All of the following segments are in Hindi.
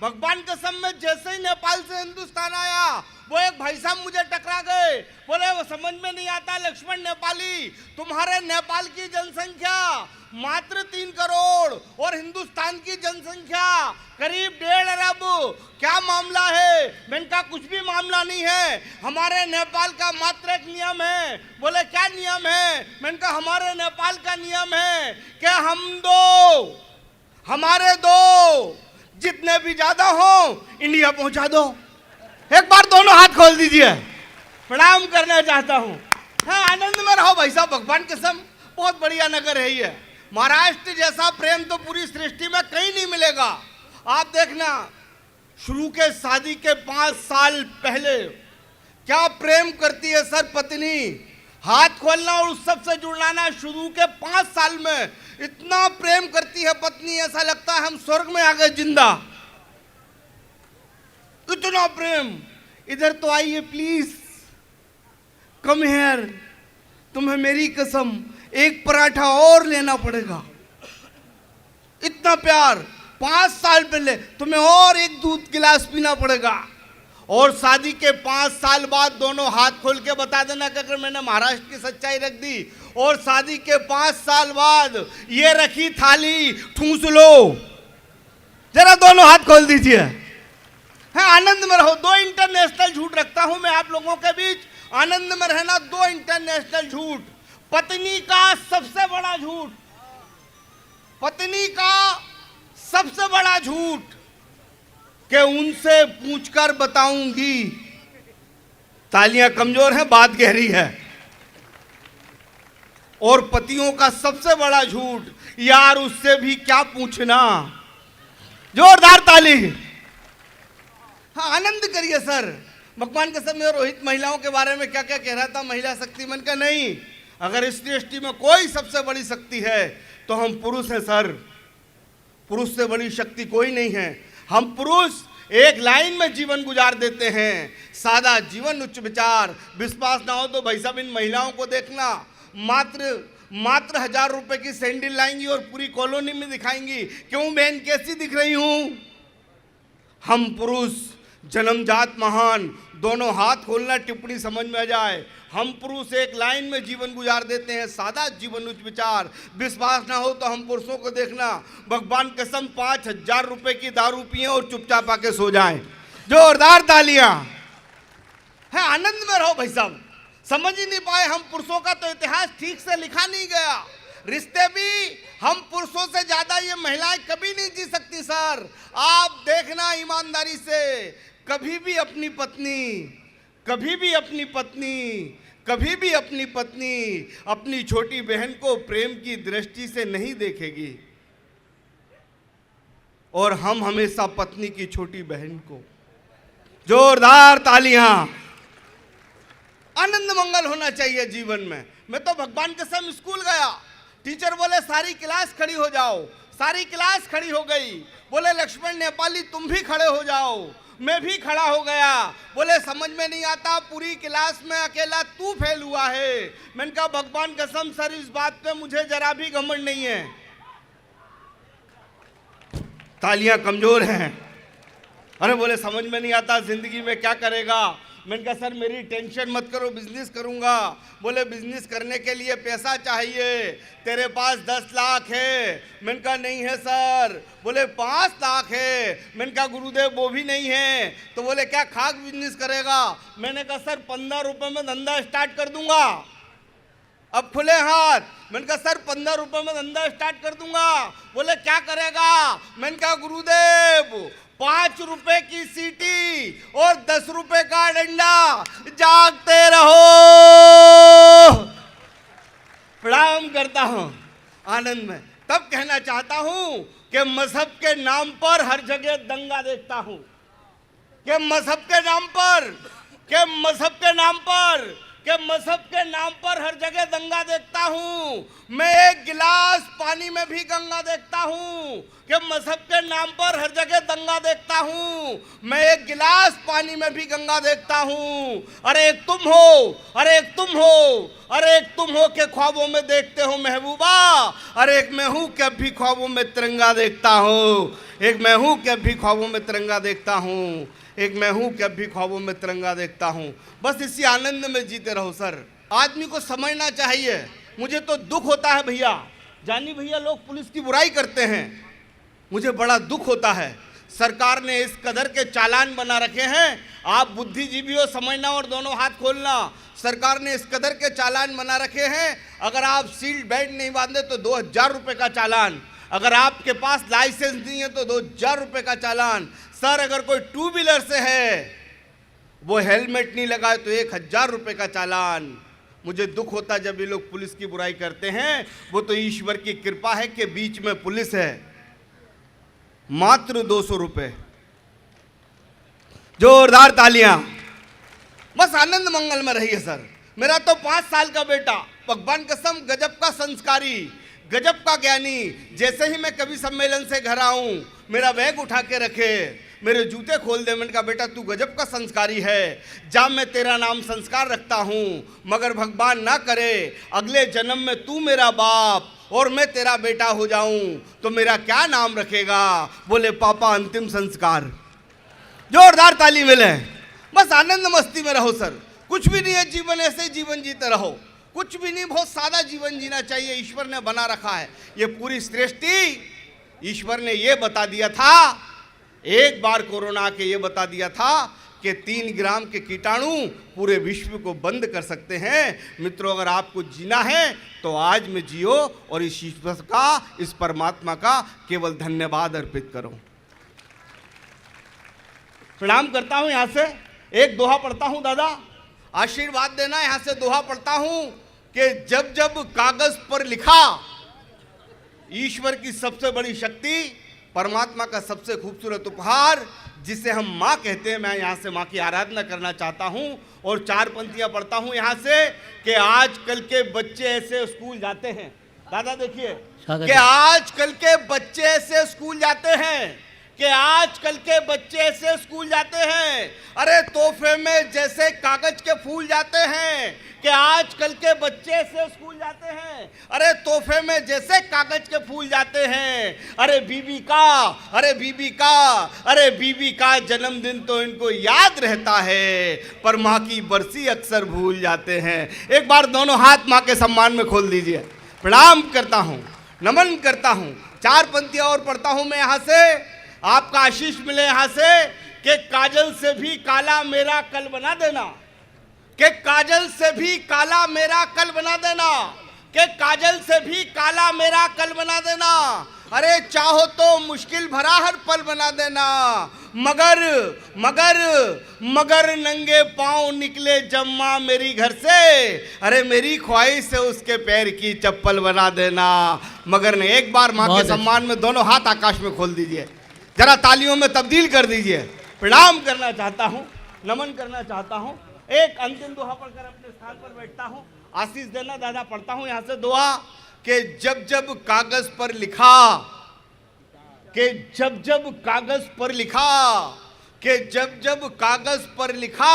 भगवान कसम में जैसे ही नेपाल से हिंदुस्तान आया, वो एक भाई साहब मुझे टकरा गए, बोले वो समझ में नहीं आता लक्ष्मण नेपाली, तुम्हारे नेपाल की जनसंख्या मात्र 3 करोड़ और हिंदुस्तान की जनसंख्या करीब 1.5 अरब, क्या मामला है? मैंने कहा कुछ भी मामला नहीं है, हमारे नेपाल का मात्र एक नियम है। बोले क्या नियम है? मैंने कहा हमारे नेपाल का नियम है कि हमारे दो जितने भी ज्यादा हो इंडिया पहुंचा दो। एक बार दोनों हाथ खोल दीजिए, प्रणाम करना चाहता हूं। हाँ, आनंद में रहो भाई साहब, भगवान कसम बहुत बढ़िया नगर है ये। महाराष्ट्र जैसा प्रेम तो पूरी सृष्टि में कहीं नहीं मिलेगा। आप देखना, शुरू के शादी के 5 साल पहले क्या प्रेम करती है सर पत्नी, हाथ खोलना और उस सब से जुड़ना। शुरू के 5 साल में इतना प्रेम करती है पत्नी, ऐसा लगता है हम स्वर्ग में आ गए जिंदा, इतना प्रेम। इधर तो आइए प्लीज, कम हेयर, तुम्हें मेरी कसम एक पराठा और लेना पड़ेगा, इतना प्यार। 5 साल पहले तुम्हें और एक दूध गिलास पीना पड़ेगा। और शादी के 5 साल बाद दोनों हाथ खोल के बता देना कि अगर मैंने महाराष्ट्र की सच्चाई रख दी। और शादी के 5 साल बाद ये रखी थाली ठूस लो, जरा दोनों हाथ खोल दीजिए। हाँ, आनंद में रहो। 2 इंटरनेशनल झूठ रखता हूं मैं आप लोगों के बीच, आनंद में रहना। 2 इंटरनेशनल झूठ। पत्नी का सबसे बड़ा झूठ, पत्नी का सबसे बड़ा झूठ कि उनसे पूछकर बताऊंगी। तालियां कमजोर हैं, बात गहरी है। और पतियों का सबसे बड़ा झूठ, यार उससे भी क्या पूछना। जोरदार ताली। हाँ, आनंद करिए सर। भगवान कसम में रोहित महिलाओं के बारे में क्या क्या कह रहा था, महिला शक्ति। मन का नहीं, अगर इस सृष्टि में कोई सबसे बड़ी शक्ति है तो हम पुरुष हैं सर। पुरुष से बड़ी शक्ति कोई नहीं है। हम पुरुष एक लाइन में जीवन गुजार देते हैं, सादा जीवन, उच्च विचार। विश्वास ना हो तो भाई साहब इन महिलाओं को देखना, मात्र 1000 रुपए की सैंडल लाएंगी और पूरी कॉलोनी में दिखाएंगी, क्यों बहन कैसी दिख रही हूं। हम पुरुष जन्मजात महान, दोनों हाथ खोलना, टिप्पणी समझ में आ जाए। हम पुरुष एक लाइन में जीवन गुजार देते हैं, सादा जीवन, उच्च विचार। विश्वास ना हो तो हम पुरुषों को देखना, भगवान कसम 5000 रुपए की दारू पिए और चुपचाप आके सो जाएं। जोरदार तालियां। है, आनंद में रहो भाई साहब। समझ ही नहीं पाए, हम पुरुषों का तो इतिहास ठीक से लिखा नहीं गया। रिश्ते भी हम पुरुषों से ज्यादा ये महिलाएं कभी नहीं जी सकती सर। आप देखना ईमानदारी से, कभी भी अपनी पत्नी अपनी छोटी बहन को प्रेम की दृष्टि से नहीं देखेगी, और हम हमेशा पत्नी की छोटी बहन को। जोरदार तालियां। आनंद मंगल होना चाहिए जीवन में। मैं तो भगवान कसम स्कूल गया, टीचर बोले सारी क्लास खड़ी हो जाओ, सारी क्लास खड़ी हो गई। बोले लक्ष्मण नेपाली तुम भी खड़े हो जाओ, मैं भी खड़ा हो गया। बोले समझ में नहीं आता, पूरी क्लास में अकेला तू फेल हुआ है। मैंने कहा भगवान कसम सर इस बात पे मुझे जरा भी घमंड नहीं है। तालियां कमजोर हैं। अरे बोले समझ में नहीं आता, जिंदगी में क्या करेगा। मैंने कहा सर मेरी टेंशन मत करो, बिजनेस करूंगा। बोले बिजनेस करने के लिए पैसा चाहिए, तेरे पास 10 लाख है। मैंने कहा नहीं है सर। बोले 5 लाख है। मैंने कहा गुरुदेव वो भी नहीं है। तो बोले क्या खाक बिजनेस करेगा। मैंने कहा सर 15 रुपए में धंधा स्टार्ट कर दूंगा। अब खुले हाथ। मैंने कहा सर 15 रुपए में धंधा स्टार्ट कर दूंगा। बोले क्या करेगा। मैंने कहा गुरुदेव 5 रुपए की सीटी और 10 रुपए का डंडा, जागते रहो। प्रणाम करता हूं आनंद में। तब कहना चाहता हूं कि मजहब के नाम पर हर जगह दंगा देखता हूं, कि मजहब के नाम पर हर जगह दंगा देखता हूं। मैं एक गिलास पानी में भी गंगा देखता हूं, कि मजहब के नाम पर हर जगह दंगा देखता हूं। मैं एक गिलास पानी में भी गंगा देखता हूं। अरे एक तुम हो के ख्वाबों में देखते हो महबूबा। अरे एक मैं हूं कि अब भी ख्वाबों में तिरंगा देखता हूं। एक मैं हूँ कि अब भी ख्वाबों में तिरंगा देखता हूँ, एक मैं हूँ कि अब भी ख्वाबों में तिरंगा देखता हूँ। बस इसी आनंद में जीते रहो सर। आदमी को समझना चाहिए। मुझे तो दुख होता है भैया, जानी भैया, लोग पुलिस की बुराई करते हैं, मुझे बड़ा दुख होता है। सरकार ने इस कदर के चालान बना रखे हैं, आप बुद्धिजीवी हो, समझना और दोनों हाथ खोलना। सरकार ने इस कदर के चालान बना रखे हैं, अगर आप सीट बेल्ट नहीं बांधे तो 2000 रुपये का चालान, अगर आपके पास लाइसेंस नहीं है तो 2000 रुपये का चालान। सर अगर कोई टू व्हीलर से है, वो हेलमेट नहीं लगाए तो 1000 रुपये का चालान। मुझे दुख होता जब ये लोग पुलिस की बुराई करते हैं। वो तो ईश्वर की कृपा है कि बीच में पुलिस है। मात्र 200 रुपये, जोरदार तालियां। बस आनंद मंगल में रहिए सर। मेरा तो 5 साल का बेटा, भगवान कसम, गजब का संस्कारी, गजब का ज्ञानी। जैसे ही मैं कभी सम्मेलन से घर आऊं, मेरा बैग उठा के रखे, मेरे जूते खोल दे। मैंने कहा बेटा तू गजब का संस्कारी है, जा मैं तेरा नाम संस्कार रखता हूं, मगर भगवान ना करे अगले जन्म में तू मेरा बाप और मैं तेरा बेटा हो जाऊं तो मेरा क्या नाम रखेगा? बोले पापा अंतिम संस्कार। जोरदार ताली मिले। बस आनंद मस्ती में रहो सर। कुछ भी नहीं है जीवन, ऐसे जीवन जीते रहो। कुछ भी नहीं, बहुत सादा जीवन जीना चाहिए। ईश्वर ने बना रखा है ये पूरी सृष्टि। ईश्वर ने ये बता दिया था, एक बार कोरोना के ये बता दिया था कि 3 ग्राम के कीटाणु पूरे विश्व को बंद कर सकते हैं। मित्रों अगर आपको जीना है तो आज में जियो और इस ईश्वर का, इस परमात्मा का केवल धन्यवाद अर्पित करो। प्रणाम करता हूं। यहां से एक दोहा पढ़ता हूं, दादा आशीर्वाद देना। यहां से दोहा पढ़ता हूं कि जब जब कागज पर लिखा, ईश्वर की सबसे बड़ी शक्ति, परमात्मा का सबसे खूबसूरत उपहार जिसे हम माँ कहते हैं, मैं यहाँ से माँ की आराधना करना चाहता हूँ और 4 पंक्तियाँ पढ़ता हूँ यहाँ से कि आजकल के बच्चे ऐसे स्कूल जाते हैं। दादा देखिए कि आजकल के बच्चे ऐसे स्कूल जाते हैं, कि आजकल के बच्चे ऐसे स्कूल जाते हैं, अरे तोहफे में जैसे कागज के फूल जाते हैं। कि आजकल के बच्चे ऐसे स्कूल जाते हैं, अरे तोहफे में जैसे कागज के फूल जाते हैं। अरे बीबी का, अरे बीबी का, अरे बीबी का जन्मदिन तो इनको याद रहता है, पर माँ की बरसी अक्सर भूल जाते हैं। एक बार दोनों हाथ माँ के सम्मान में खोल दीजिए। प्रणाम करता हूँ, नमन करता हूँ। 4 पंक्तियाँ और पढ़ता हूँ मैं यहाँ से, आपका आशीष मिले यहाँ से कि काजल से भी काला मेरा कल बना देना, कि काजल से भी काला मेरा कल बना देना, कि काजल से भी काला मेरा कल बना देना। अरे चाहो तो मुश्किल भरा हर पल बना देना, मगर मगर मगर नंगे पांव निकले जब माँ मेरी घर से, अरे मेरी ख्वाहिश है उसके पैर की चप्पल बना देना। मगर ने एक बार माँ के सम्मान में दोनों हाथ आकाश में खोल दीजिए, जरा तालियों में तब्दील कर दीजिए। प्रणाम करना चाहता हूँ, नमन करना चाहता हूँ। एक अंतिम दोहा पढ़कर अपने स्थान पर बैठता हूँ। आशीष देना दादा। पढ़ता हूँ यहाँ से दोहा कि जब जब कागज पर लिखा, कि जब जब कागज पर लिखा, कि जब जब कागज पर लिखा,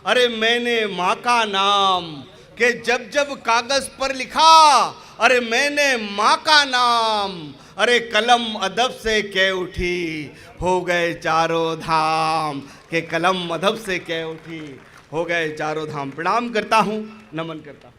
अरे मैंने माँ का नाम, कि जब जब कागज पर लिखा, अरे मैंने माँ का नाम, अरे कलम अदब से कह उठी, हो गए चारों धाम। के कलम अदब से कह उठी, हो गए चारों धाम। प्रणाम करता हूँ, नमन करता हूँ।